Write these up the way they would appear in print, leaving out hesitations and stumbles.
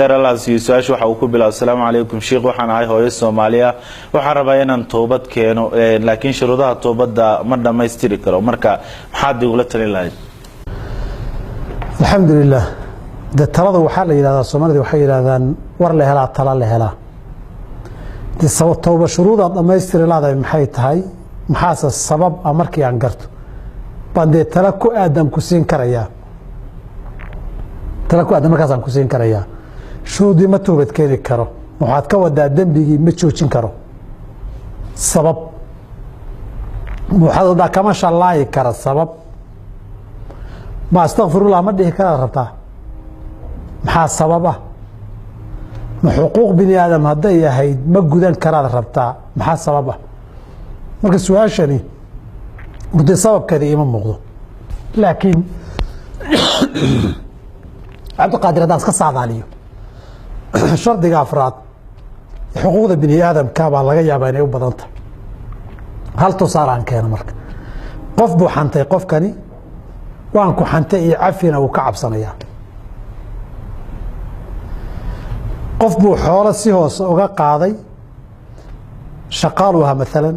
غير الله سيساش وحوكو بلا السلام عليكم شيخ وحنا هاي هوي الصومالية وحربا إن توبت كانوا لكن شروطها توبت دا مرة ما يستري كرو مركا حد يقول لنا الحمد لله ده ترى وحال إلى الصومالي وحي إلى ذن ور له لا تلا له لا دي سو توبة شروطها ما يستري هذا محيط هاي محاسس السبب أمرك ينقرت بعد تركوا آدم كسين كريا تركوا آدم كاسان كسين كريا شو دي ما توبت كيري كرو وحد كود آدم بيجي متشوشين كرو السبب وحد ده كما شاء الله يكره السبب ما استغفر الله ما ده كره ربطه محا سببه ما حقوق بني آدم هذا يهيد ما جودن كره ربطه محا سببه marka su'aashani muddo sababkeeda ima muuqdo laakiin abdu qaadir daas ka saadaaliyo shardiga afraad xuquuqda bini aadamka baa laga yaabaa inay u badan tahay hal tusaalaan keeno marka qof buu xantay qofkani waan ku xantay iyo cafina uu ka cabsanayaa qof buu xoolo si hoos uga qaaday shaqaaluha maalan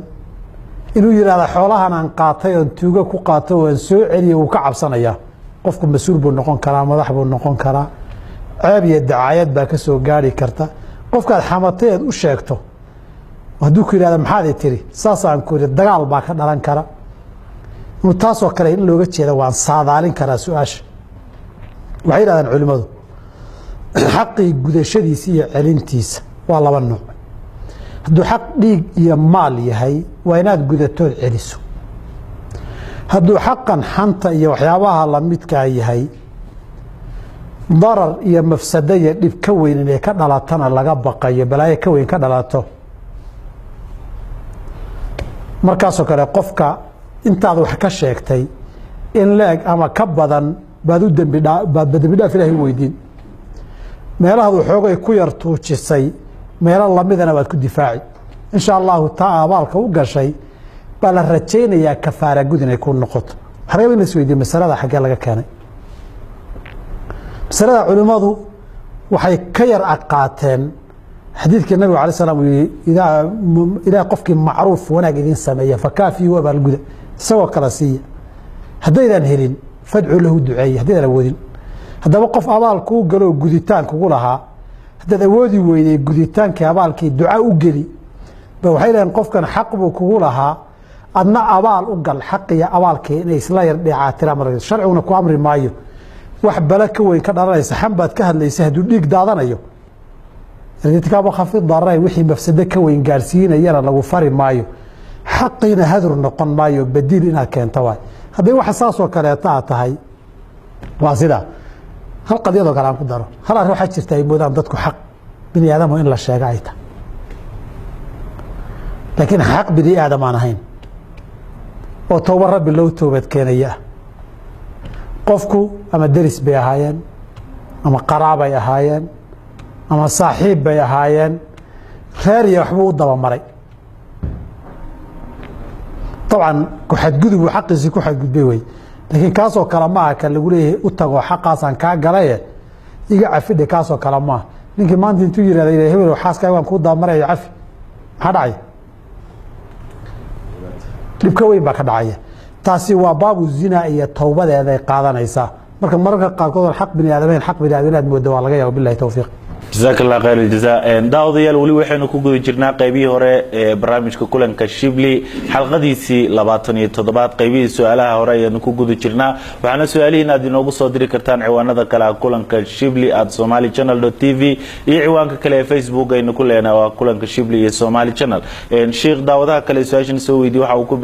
inuu yiraahdo xoolahan aan qaatay oo tuuga ku qaato oo soo celiyo uu ka cabsanaya qofku mas'uul buu noqon karaa madax buu noqon karaa ceeb iyo dacaayad baa ka soo gaari karta qofka xamatay u sheegto haduu ku yiraahdo maxaad tiri saasaan ku yiri dagaal baa ka dhalan kara inuu taasoo kale in looga jeedo waan saadaalin karaa su'aasha waxay yiraahdaan culimadu xaqi gudashadiisa iyo celintiisa waa laba nooc hadduu xaq dhiig iyo maal yahay waa inaad gudatood celiso hadduu xaqan xanta iyo waxyaabaha la midka yahay darar iyo mafsado iyo dhib ka weyn inay ka dhalatana laga baqayo balaayo ka weyn ka dhalato markaasoo kale qofka intaad wax ka sheegtay in leeg ama ka badan baad u dambi dhaaf ilaahay weydiin meelaha uu xoogay ku yar tuujisay meelo lamidana waad ku difaaci insha Allah ta'ala abaalka u gashay bal rajaynayaa kafaara gud inay ku noqoto hareebay isweydiin masalada xagga laga keenay masalada culimadu waxay ka yar aqaateen xadiidkii nabiga kaleey salaam ila qofkii macruuf wanaag idin sameeya fakaafi wa bal gud isagoo kala siiya hadaydan helin fadcu lahu duceey hadaydan wadin hadaba qof abaal ku galo guditaan kugu lahaa hadda awoodi weeyay guditaanka abaalkii duca u gali ba waxay leeyahay qofkan xaq buu kugu lahaa adna abaal u gal xaqiya abaalkii inay isla yar dhicaatira markaa sharciuna ku amri maayo wax bala ka weyn ka dhalanaysa xambaad ka hadlaysa haduu dhiig daadanayo irtikaab khafid daray wixii mafsado ka weyn gaarsiinayana lagu fari maayo xaqina hadur noqon maayo badil ina keento waay hadii wax asaas oo kale tahay waa sida hal qadiyado kale aan ku daro hal arrin waxa jirta ay moodaan dadku xaq bini aadam in la sheego ay tahay laakiin xaq bini aadam aan ahayn oo tooba rabbi loo toobad keenaya qofku ama daris bay ahaayeen ama qaraabay ahaayeen ama saaxiib bay ahaayeen reer iyo waxbuu daba maray طبعا ku xadgudub xaqiisi ku xadgudbay way laakiin kaasoo kala ma aha lagu leeyahay u tago xaqaasan ka galay iga cafide kaasoo kala ma ninkii maanta intuu yiraahday hebel xaaska waan ku daamarey cafi ha dhacay dibka weyn baa ka dhacaya taasi waa baabu zina iyo tawbadeeda ay qaadanaysa marka qaarkood xaq bini aadameen xaq bini aadameen moodo waa laga yaabo billahi tawfiiq جزاك الله خير الجزاء داوديال ولي waxaynu ku guda jirnaa qaybihii hore ee barnaamijka kulanka Shibli xalqadiisii 27 qaybihii su'aalaha hore ayaynu ku guda jirnaa waxaana su'aalihiina aad inoogu soo diri kartaan ciwaanada kala kulanka shibli@somalichannel.tv iyo ciwaanka kale ee Facebook aynu ku leenahay waa kulanka Shibli iyo Somali Channel sheekh daawadaha kale su'aashan soo weydiiyay waxa uu ku